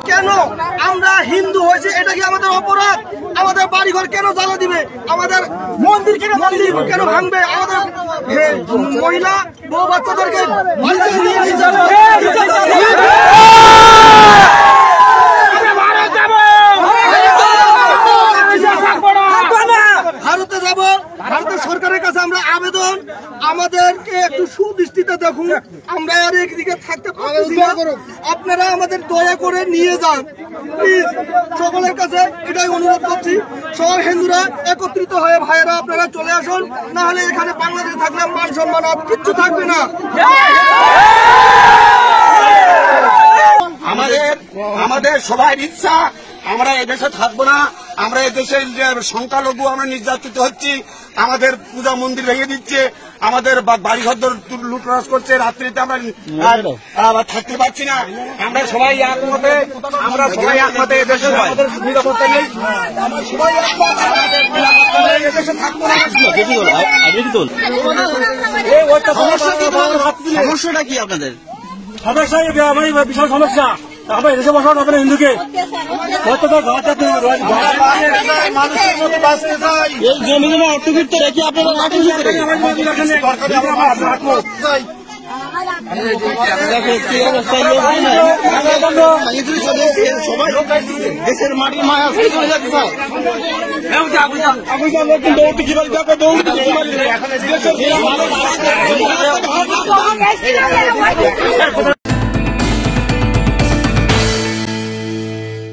কেন আমরা হিন্দু হয়েছে এটা কি আমাদের অপরাধ? আমাদের বাড়িঘর কেন জ্বালা দিবে? আমাদের মন্দির কেন ভাঙবে? আমাদের মহিলা বউ বাচ্চাদেরকে ভারতে যাব। ভারতের সরকারের কাছে আমরা আবেদন, আমাদেরকে একটু সুদৃষ্টিতে দেখুন। আমরা আর একদিকে থাকতে পারছি না, আপনারা আমাদের দয়া করে নিয়ে যান প্লিজ। সকলের কাছে এটাই অনুরোধ করছি, সব হিন্দুরা একত্রিত হয়ে ভাইয়েরা আপনারা চলে আসুন, না হলে এখানে বাংলাদেশে থাকলে মান সম্মান আর কিচ্ছু থাকবে না। আমাদের সবাই ইচ্ছা আমরা এদেশে থাকবো না, আমরা এদেশের সংখ্যালঘু আমরা নির্যাতিত হচ্ছি, আমাদের পূজা মন্দির ভেঙে দিচ্ছে, আমাদের বাড়িঘর লুটরাজ করছে, রাত্রিতে আমরা থাকতে পারছি না। আমরা সবাই একমতে এদেশে আমাদের নিরাপত্তা নেই, সবাই এদেশে থাকবো না। সমস্যাটা কি আপনাদের? সমস্যা আমার বিশাল সমস্যা। আমরা এদেশে বসানো হবে না হিন্দুকে। এই জমিগুলো অর্থবিত্ত রেখে আপনারা রাখেন কি করে? দেশের মাটির মায়া চলে যাচ্ছে। দৌড়তে কিভাবে দেখো দৌড়তে